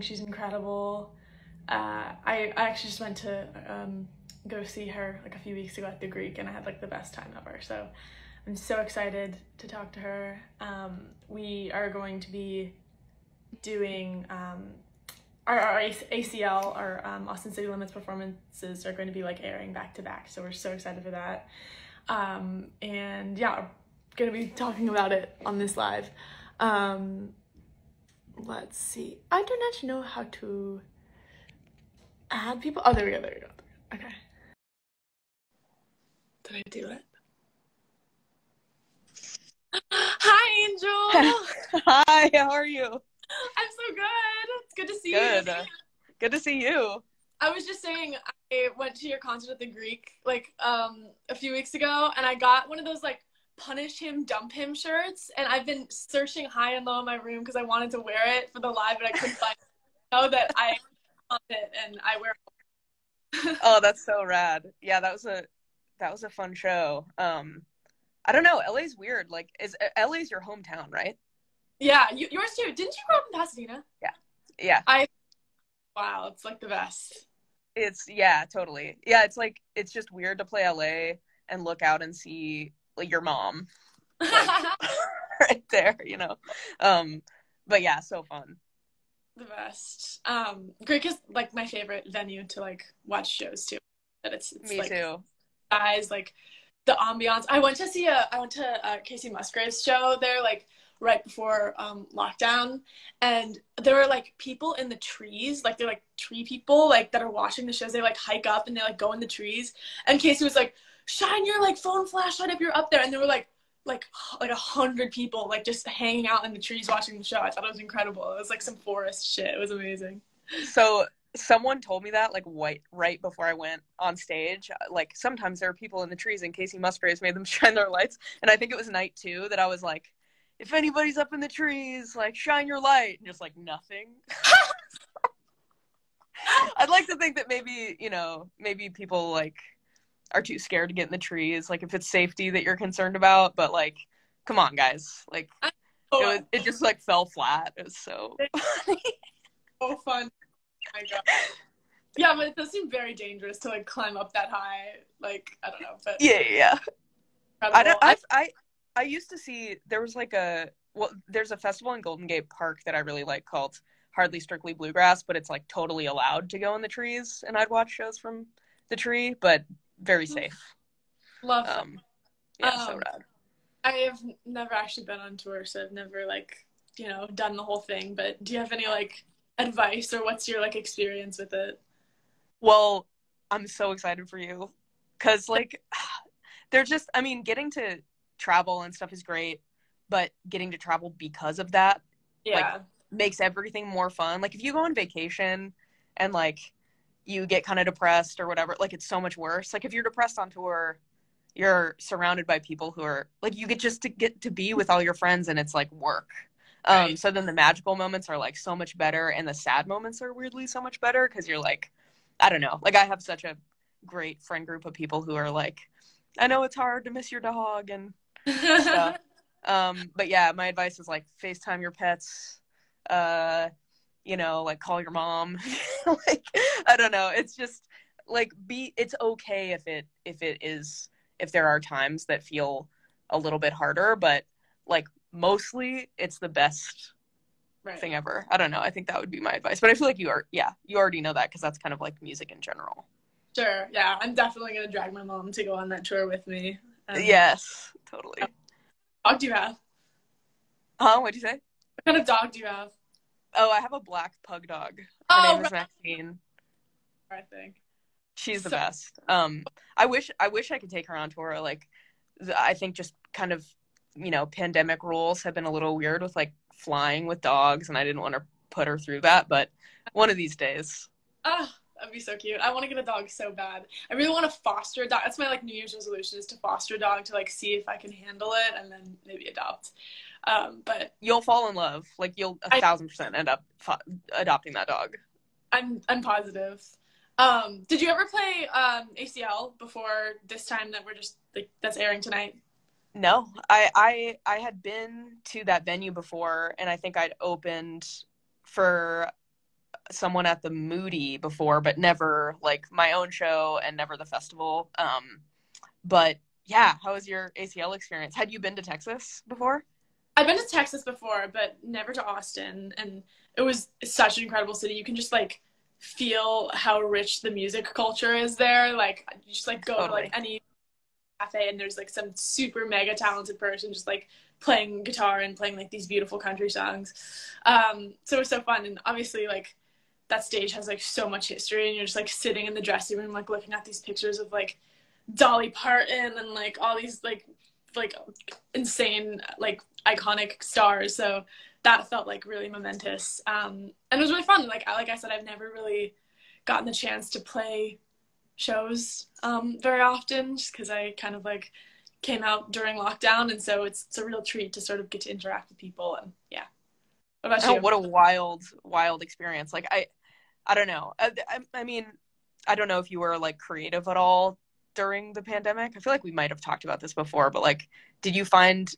She's incredible. I actually just went to go see her like a few weeks ago at the Greek, and I had like the best time ever. So I'm so excited to talk to her. We are going to be doing our ACL, our Austin City Limits performances are going to be like airing back to back. So we're so excited for that. And yeah, we're going to be talking about it on this live. Let's see. I don't actually know how to add people. Oh, there we go. Okay. Did I do it? Hi, Angel. Hi, how are you? I'm so good. It's good to see Good. you. Good to see you. I was just saying, I went to your concert at the Greek like a few weeks ago, and I got one of those like punish him, dump him shirts, and I've been searching high and low in my room because I wanted to wear it for the live, but I couldn't find it. Know that I want it, and I wear it. Oh, that's so rad. Yeah, that was a fun show. I don't know, LA's weird. Like, LA's your hometown, right? Yeah, yours too. Didn't you grow up in Pasadena? Yeah. Wow, it's like the best. Yeah, totally. Yeah, it's just weird to play LA and look out and see like your mom like, right there, you know. But yeah, so fun. The best. Greek is like my favorite venue to like watch shows too. But it's Me like too. guys, like the ambiance. I went to Casey Musgraves show there like right before lockdown, and there were like people in the trees, like they're like tree people like that are watching the shows. They like hike up and they like go in the trees, and Casey was like, shine your like phone flashlight if you're up there, and there were like 100 people like just hanging out in the trees watching the show. I thought it was incredible. It was like some forest shit. It was amazing. So someone told me that like right before I went on stage. Like sometimes there are people in the trees, and Casey Musgraves made them shine their lights. And I think it was night 2 that I was like, if anybody's up in the trees, like shine your light, and just like nothing. I'd like to think that maybe people like are too scared to get in the trees. Like if it's safety that you're concerned about, but like, come on, guys. Like it just like fell flat. It was so so fun. Oh my God. Yeah, but it does seem very dangerous to like climb up that high. Like I don't know, but yeah. incredible. I used to see there's a festival in Golden Gate Park that I really like called Hardly Strictly Bluegrass, but it's like totally allowed to go in the trees, and I'd watch shows from the tree, but very safe. Love that. Yeah, so rad. I have never actually been on tour, so I've never like, done the whole thing, but do you have any like advice, or what's your like experience with it? Well, I'm so excited for you because like getting to travel and stuff is great, but getting to travel because of that like makes everything more fun. Like if you go on vacation and like you get kind of depressed or whatever, like it's so much worse. Like if you're depressed on tour, you're surrounded by people who are like, you get to be with all your friends, and it's like work. Right. So then the magical moments are like so much better, and the sad moments are weirdly so much better because you're like, I don't know, like I have such a great friend group of people who are like, I know it's hard to miss your dog and stuff. But yeah, my advice is like FaceTime your pets, like call your mom. Like I don't know, it's just like it's okay if there are times that feel a little bit harder, but like mostly it's the best thing ever. I don't know, I think that would be my advice, but I feel like you already know that because that's kind of like music in general. Sure. Yeah, I'm definitely gonna drag my mom to go on that tour with me. Yes, totally. What dog do you have? What'd you say? What kind of dog do you have? Oh, I have a black pug dog. Her name is Maxine. I think she's the best. I wish I could take her on tour. Like, I think just kind of, pandemic rules have been a little weird with like flying with dogs, and I didn't want to put her through that. But one of these days. That'd be so cute. I want to get a dog so bad. I really want to foster a dog. That's my like New Year's resolution, is to foster a dog, to like see if I can handle it and then maybe adopt. But you'll fall in love. Like you'll 1,000% end up adopting that dog. I'm positive. Did you ever play ACL before this time that we're just like that's airing tonight? No, I had been to that venue before, and I think I'd opened for someone at the Moody before, but never like my own show and never the festival. But yeah, how was your ACL experience? Had you been to Texas before? I've been to Texas before, but never to Austin, and it was such an incredible city. You can just like feel how rich the music culture is there. Like you just like go to Totally. like any cafe and there's like some super mega talented person just like playing guitar and playing like these beautiful country songs. So it was so fun, and obviously like that stage has like so much history, and you're just like sitting in the dressing room like looking at these pictures of like Dolly Parton and like all these like insane like iconic stars. So that felt like really momentous, and it was really fun. Like I said, I've never really gotten the chance to play shows very often, just because I kind of like came out during lockdown, and so it's a real treat to sort of get to interact with people. And yeah, what about Oh, you? what a wild experience. Like I don't know. I mean, I don't know if you were like creative at all during the pandemic. I feel like we might have talked about this before, but like, did you find,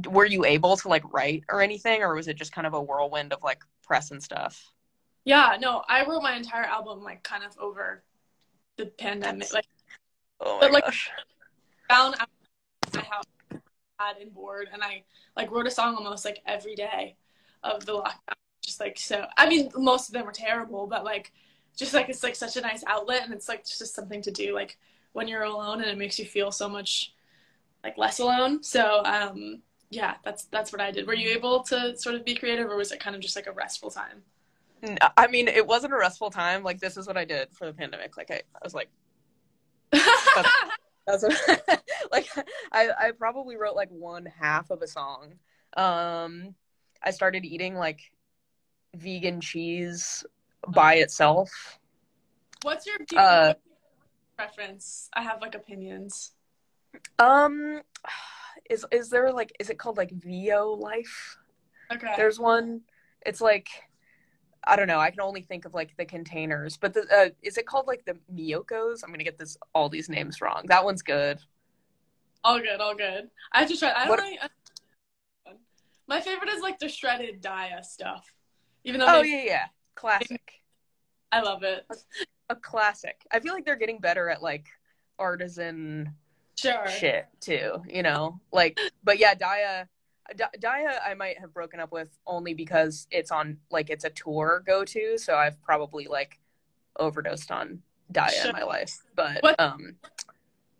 were you able to like write or anything, or was it just kind of a whirlwind of like press and stuff? Yeah, no, I wrote my entire album like kind of over the pandemic, That's, like, oh but my like gosh. found out my house had and bored, and I like wrote a song almost like every day of the lockdown. Just like, so I mean most of them were terrible, but like just like it's like such a nice outlet, and it's like just something to do like when you're alone, and it makes you feel so much like less alone. So yeah, that's what I did. Were you able to sort of be creative, or was it kind of just like a restful time? I mean, it wasn't a restful time. Like, this is what I did for the pandemic. Like, I was like, that's, that's what, like, I probably wrote like one half of a song. I started eating like vegan cheese by itself. What's your vegan preference? I have like opinions. Um, is there like, is it called like VO Life? Okay. There's one. It's like, I don't know. I can only think of like the containers, but the is it called like the Miyokos? I'm gonna get all these names wrong. That one's good. All good, all good. I have to try. I don't What? really. My favorite is like the shredded Daya stuff. Even though Oh they, yeah, classic. I love it. A classic. I feel like they're getting better at like artisan Sure. shit too. You know, like, but yeah, Daya, I might have broken up with only because it's on like it's a tour go to, so I've probably like overdosed on Daya Sure. in my life. But What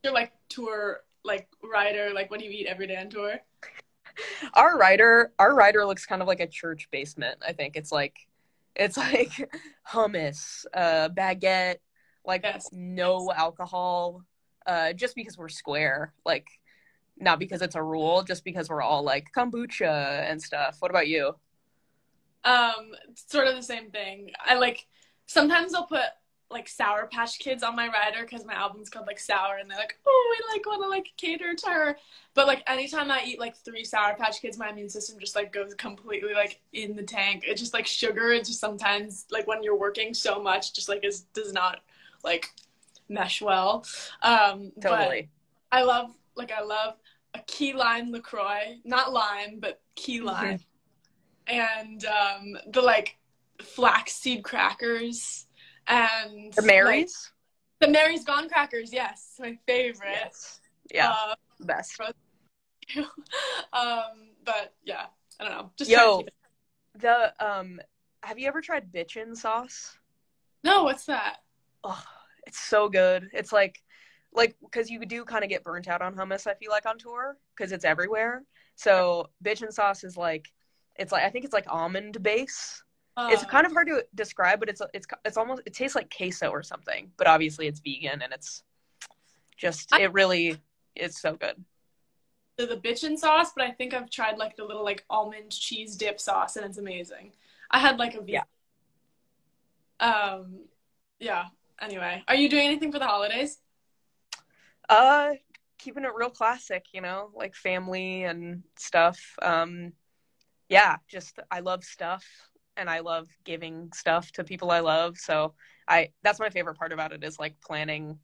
you're like tour like rider, like what do you eat every day on tour? our rider looks kind of like a church basement. I think it's like hummus, baguette, like Yes. no alcohol, just because we're square, like not because it's a rule, just because we're all like kombucha and stuff. What about you? Sort of the same thing. I like sometimes I'll put like Sour Patch Kids on my rider because my album's called like Sour, and they're like, oh, we like want to like cater to her. But like anytime I eat like 3 Sour Patch Kids, my immune system just like goes completely like in the tank. It's just like sugar. It just sometimes like when you're working so much, just like does not like mesh well. Totally. But I love a key lime LaCroix, not lime, but key lime, and the like flaxseed crackers and The Marys? Like, the Mary's Gone crackers. Yes, my favorite. Yes. Yeah. Best. But yeah, I don't know. Just Yo, have you ever tried bitchin sauce? no, what's that? Oh, it's so good. It's like because you do kind of get burnt out on hummus, I feel like, on tour because it's everywhere. So bitchin sauce is like it's like I think it's like almond base. It's kind of hard to describe, but it's almost it tastes like queso or something. But obviously it's vegan and it's just it really is so good. The bitchin sauce, but I think I've tried like the little like almond cheese dip sauce, and it's amazing. I had like a Yeah. Yeah. Anyway, are you doing anything for the holidays? Keeping it real classic, you know, like family and stuff. Yeah, just I love stuff and I love giving stuff to people I love. So that's my favorite part about it is like planning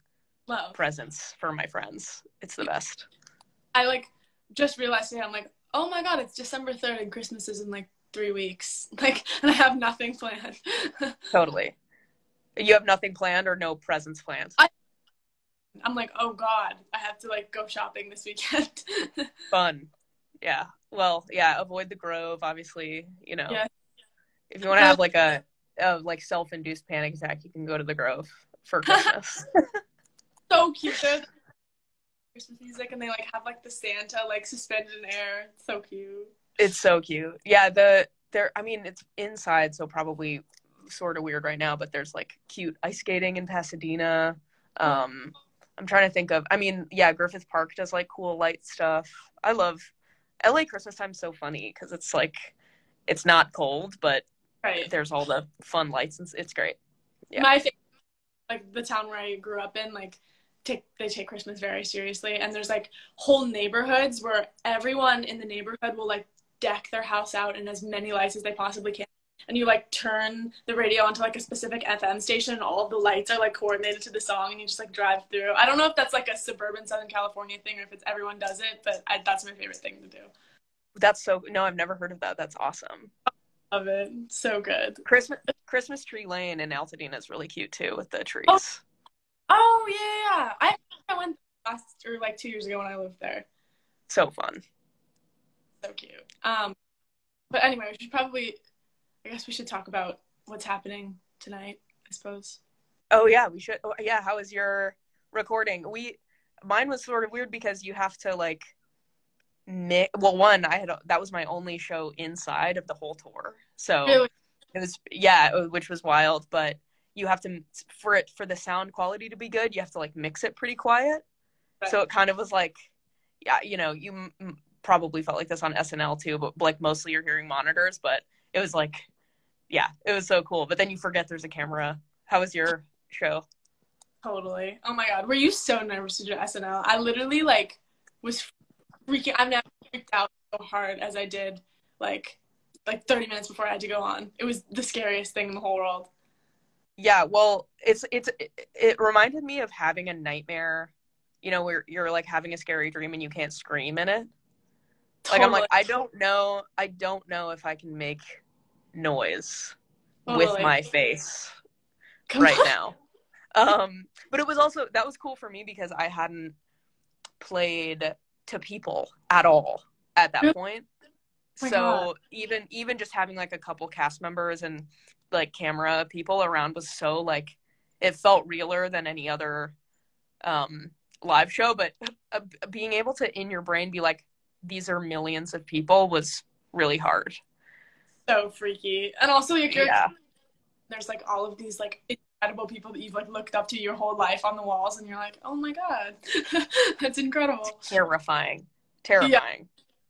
Love. presents for my friends. It's the best. I like just realized today, I'm like, oh my God, it's December 3rd and Christmas is in like 3 weeks, like, and I have nothing planned. Totally. You have nothing planned or no presents planned? I'm like, oh God, I have to like go shopping this weekend. Fun. Yeah. Well, yeah, avoid the Grove, obviously, you know. Yeah. If you want to have like a like self-induced panic attack, you can go to the Grove for Christmas. So cute. They're Christmas music, and they like have like the Santa like suspended in air. It's so cute. It's so cute. Yeah, I mean, it's inside, so probably sort of weird right now, but there's like cute ice skating in Pasadena. I'm trying to think of, I mean, yeah, Griffith Park does like cool light stuff. I love LA Christmas time's so funny because it's like it's not cold, but there's all the fun lights and it's great. Yeah. My favorite, like the town where I grew up in, like they take Christmas very seriously, and there's like whole neighborhoods where everyone in the neighborhood will like deck their house out in as many lights as they possibly can. And you like turn the radio onto like a specific FM station, and all of the lights are like coordinated to the song, and you just like drive through. I don't know if that's like a suburban Southern California thing or if it's everyone does it, but that's my favorite thing to do. That's no, I've never heard of that. That's awesome. Love it. So good. Christmas Tree Lane in Altadena is really cute too with the trees. Oh yeah. I went last or like 2 years ago when I lived there. So fun. So cute. But anyway, we should probably, I guess we should talk about what's happening tonight, I suppose. Oh yeah, we should. Oh, yeah, how was your recording? Mine was sort of weird because you have to like well, one, that was my only show inside of the whole tour. So really? It was, yeah, which was wild, but you have to, for the sound quality to be good, you have to like mix it pretty quiet. Right. So it kind of was like, yeah, you know, you probably felt like this on SNL too, but like mostly you're hearing monitors, but it was like, yeah, it was so cool. But then you forget there's a camera. How was your show? Totally. Oh my God. Were you so nervous to do SNL? I literally like was freaking, I've never freaked out so hard as I did like 30 minutes before I had to go on. It was the scariest thing in the whole world. Yeah, well, it reminded me of having a nightmare, you know, where you're like having a scary dream and you can't scream in it. Totally. Like I'm like, I don't know if I can make noise with my face right now. But it was also, that was cool for me because I hadn't played to people at all at that point. So even just having like a couple cast members and like camera people around was so like, it felt realer than any other live show. But being able to in your brain be like, these are millions of people was really hard. So freaky. And also there's like all of these like incredible people that you've like looked up to your whole life on the walls, and you're like, oh my God, that's incredible. Terrifying. Yeah.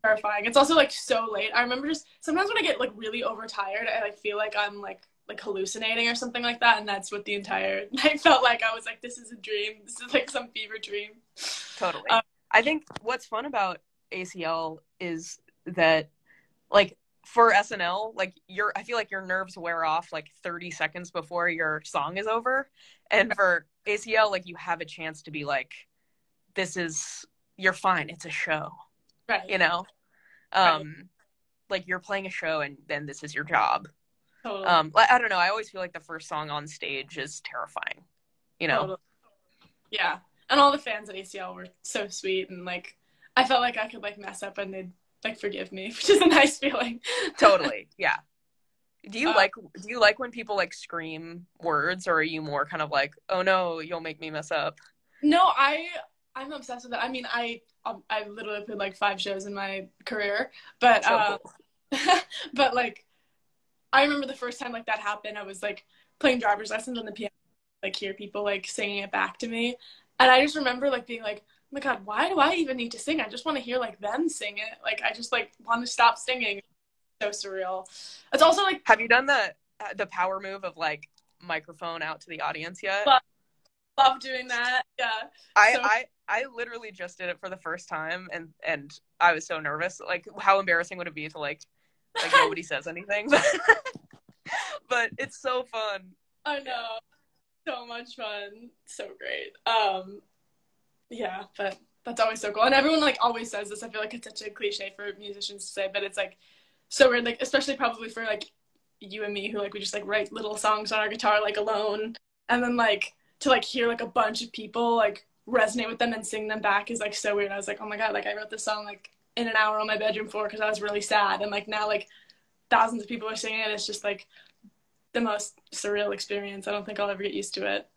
Terrifying. It's also like so late. I remember just sometimes when I get like really overtired, I like feel like I'm like hallucinating or something like that, and that's what the entire night felt like. I was like, this is a dream. This is like some fever dream. Totally. I think what's fun about ACL is that like for SNL, like I feel like your nerves wear off like 30 seconds before your song is over, and for ACL, like you have a chance to be like, you're fine. It's a show. Right. You know, like you're playing a show and then this is your job. Totally. I don't know. I always feel like the first song on stage is terrifying, you know? Totally. Yeah. And all the fans at ACL were so sweet, and like, I felt like I could like mess up and they'd like forgive me, which is a nice feeling. Totally. Yeah. Do you like when people like scream words, or are you more kind of like, oh no, you'll make me mess up? No, I'm obsessed with it. I mean, I literally played like 5 shows in my career, but cool. But like, I remember the first time like that happened, I was like playing driver's lessons on the piano, like hear people like singing it back to me, and I just remember like being like, oh my God, why do I even need to sing? I just want to hear like them sing it. Like I just like want to stop singing. It's so surreal. It's also like, have you done the power move of like microphone out to the audience yet? Love doing that. Yeah. I literally just did it for the first time, and I was so nervous. Like, how embarrassing would it be to like nobody says anything? But it's so fun. I know. So much fun. So great. Yeah, but that's always so cool. And everyone like always says this. I feel like it's such a cliche for musicians to say, but it's like so weird, like, especially probably for like you and me, who like we just like write little songs on our guitar like alone, and then like to like hear like a bunch of people like resonate with them and sing them back is like so weird. I was like, oh my god, like I wrote this song like in an hour on my bedroom floor because I was really sad, and like now like thousands of people are singing it. It's just like the most surreal experience. I don't think I'll ever get used to it.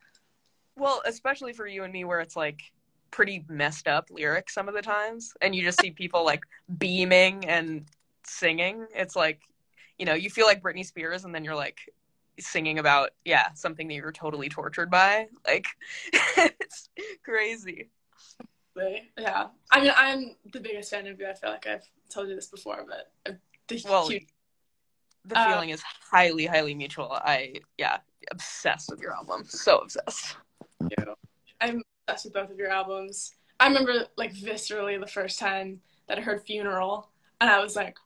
Well, especially for you and me, where it's like pretty messed up lyrics some of the times, and you just see people like beaming and singing. It's like, you know, you feel like Britney Spears, and then you're like singing about, yeah, something that you were totally tortured by. Like, it's crazy. Yeah. I mean, I'm the biggest fan of you. I feel like I've told you this before, but well, the feeling is highly, highly mutual. Yeah, obsessed with your album. So obsessed. Thank you. I'm obsessed with both of your albums. I remember, like, viscerally the first time that I heard Funeral, and I was like,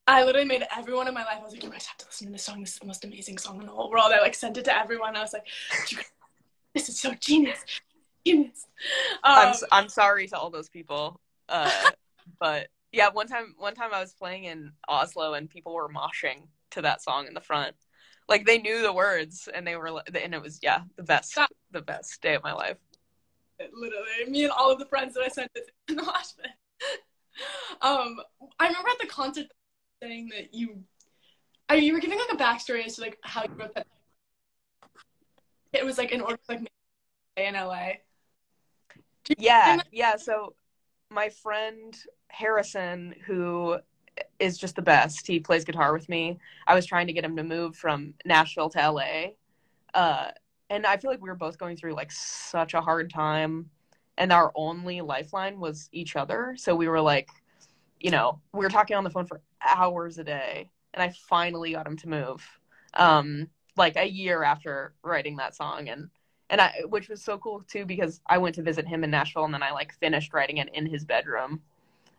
I literally made everyone in my life, I was like, you guys have to listen to this song. This is the most amazing song in the whole world. I, like, sent it to everyone. I was like, this is so genius. Genius. I'm sorry to all those people. But yeah, one time I was playing in Oslo and people were moshing to that song in the front. Like, they knew the words, and and it was, yeah, the best day of my life. Literally, me and all of the friends that I sent it to in the mosh pit. I remember at the concert saying that you were giving like a backstory as to like how you wrote that. It was like in order to like make it in LA. Yeah. So my friend Harrison, who is just the best, he plays guitar with me. I was trying to get him to move from Nashville to LA. And I feel like we were both going through like such a hard time, and our only lifeline was each other. So we were like, you know, we were talking on the phone for hours a day, and I finally got him to move. Like a year after writing that song, and which was so cool too, because I went to visit him in Nashville, and then I like finished writing it in his bedroom.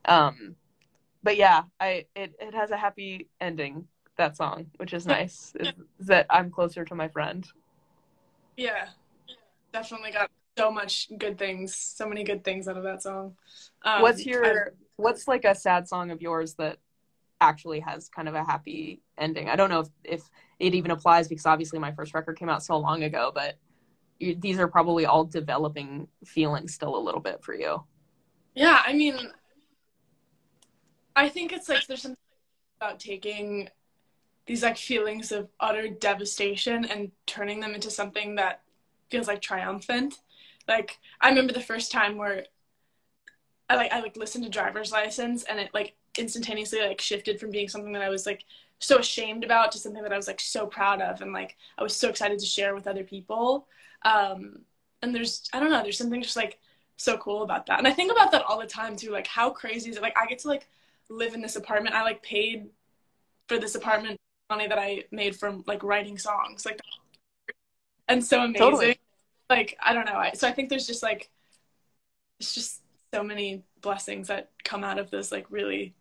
But yeah, it has a happy ending, that song, which is nice. Is that I'm closer to my friend. Yeah, definitely got so many good things out of that song. What's like a sad song of yours that actually has kind of a happy ending? I don't know if it even applies, because obviously my first record came out so long ago, but these are probably all developing feelings still a little bit for you. Yeah, I mean, I think it's like there's something about taking these like feelings of utter devastation and turning them into something that feels like triumphant. Like, I remember the first time where I listened to Driver's License, and it like instantaneously like shifted from being something that I was like so ashamed about to something that I was like so proud of, and like I was so excited to share with other people. And there's something just like so cool about that. And I think about that all the time too. Like, how crazy is it? Like, I get to like live in this apartment. I like paid for this apartment money that I made from like writing songs, like, and so amazing. Totally. Like, I don't know. So I think there's just like, it's just so many blessings that come out of those like really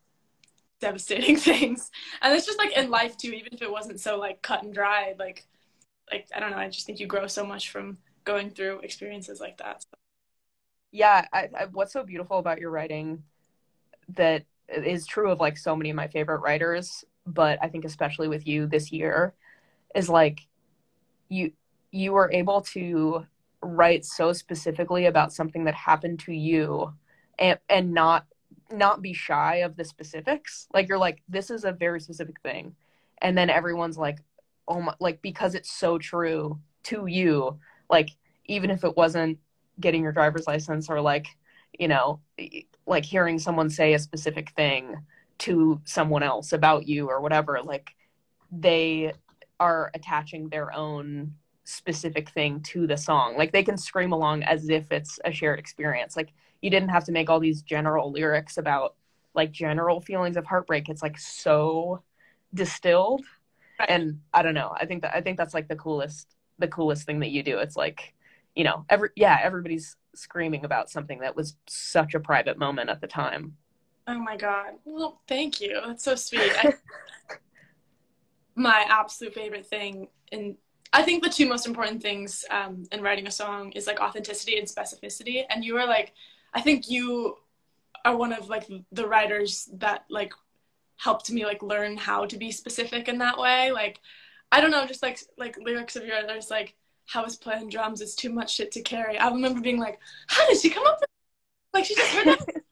devastating things. And it's just like in life too, even if it wasn't so like cut and dry, like I don't know, I just think you grow so much from going through experiences like that. So. Yeah, what's so beautiful about your writing that is true of like so many of my favorite writers, but I think especially with you this year, is like you were able to write so specifically about something that happened to you, and not be shy of the specifics. Like, you're like, this is a very specific thing, and then everyone's like, oh my, like, because it's so true to you, like, even if it wasn't getting your driver's license, or like, you know, like hearing someone say a specific thing to someone else about you or whatever, like, they are attaching their own specific thing to the song. Like, they can scream along as if it's a shared experience. Like, you didn't have to make all these general lyrics about like general feelings of heartbreak. It's like so distilled. Right. And I don't know, I think that's like the coolest thing that you do. It's like, you know, everybody's screaming about something that was such a private moment at the time. Oh my God. Well, thank you. That's so sweet. My absolute favorite thing, and I think the two most important things in writing a song is like authenticity and specificity. And you are like, I think you are one of like the writers that like helped me like learn how to be specific in that way. Like, I don't know, just like lyrics of yours, there's like, how is playing drums? It's too much shit to carry. I remember being like, how did she come up with, like, she just heard that?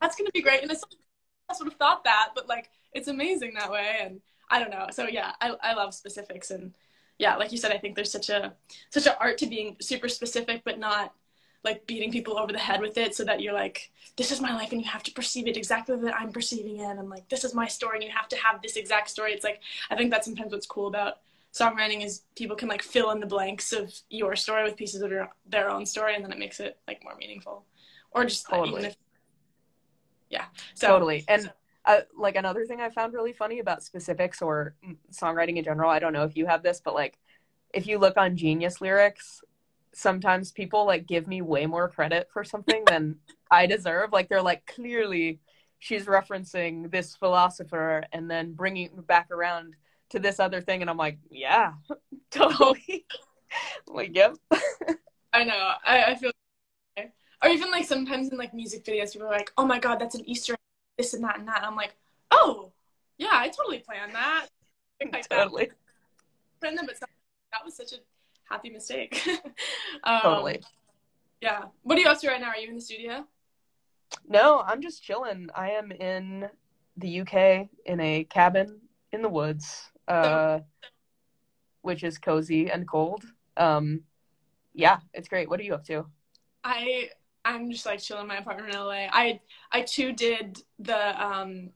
That's gonna be great. And it's, I would have thought that, but like, it's amazing that way. And I don't know. So yeah, I love specifics. And yeah, like you said, I think there's such an art to being super specific, but not like beating people over the head with it, so that you're like, this is my life and you have to perceive it exactly that I'm perceiving it. And like, this is my story and you have to have this exact story. It's like, I think that's sometimes what's cool about songwriting is people can like fill in the blanks of your story with pieces of their own story, and then it makes it like more meaningful. Or just totally. Yeah. So, totally. And like another thing I found really funny about specifics or songwriting in general, I don't know if you have this, but like if you look on Genius lyrics, sometimes people like give me way more credit for something than I deserve. Like they're like, clearly she's referencing this philosopher and then bringing it back around to this other thing. And I'm like, yeah, totally. Like, yep. I know. I feel like, or even like sometimes in like music videos, people are like, oh my God, that's an Easter egg, this and that and that. And I'm like, oh yeah, I totally planned that. Like totally. But that was such a happy mistake. Totally. Yeah. What are you up to right now? Are you in the studio? No, I'm just chilling. I am in the UK in a cabin in the woods, which is cozy and cold. Yeah, it's great. What are you up to? I'm just like chilling in my apartment in LA. I too did the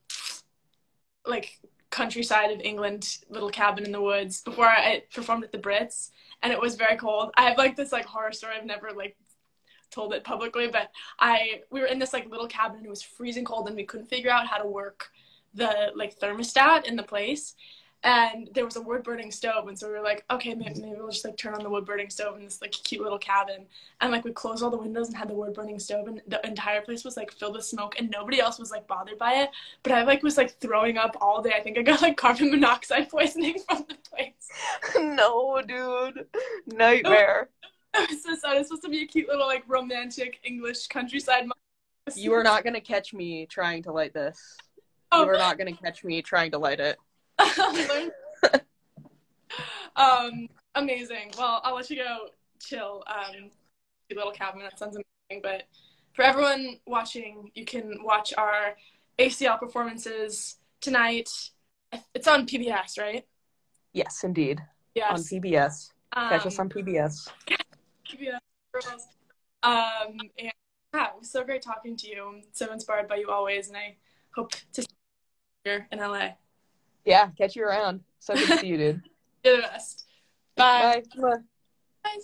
like countryside of England little cabin in the woods before I performed at the Brits, and it was very cold. I have like this like horror story. I've never like told it publicly, but we were in this like little cabin and it was freezing cold and we couldn't figure out how to work the like thermostat in the place. And there was a wood burning stove, and so we were like, okay, maybe we'll just like turn on the wood burning stove in this like cute little cabin. And like we closed all the windows and had the wood burning stove, and the entire place was like filled with smoke, and nobody else was like bothered by it. But I like was like throwing up all day. I think I got like carbon monoxide poisoning from the place. No, dude, nightmare. It was so sad. It's supposed to be a cute little like romantic English countryside. You are not gonna catch me trying to light this. Oh. You are not gonna catch me trying to light it. Amazing. Well, I'll let you go chill. Cute little cabin. That sounds amazing. But for everyone watching, you can watch our ACL performances tonight. It's on PBS, right? Yes, indeed. Yes. On PBS. Catch us on PBS. PBS girls. And yeah, it was so great talking to you. I'm so inspired by you always, and I hope to see you here in LA. Yeah, catch you around. So good to see you, dude. You're the best. Bye. Bye. Bye.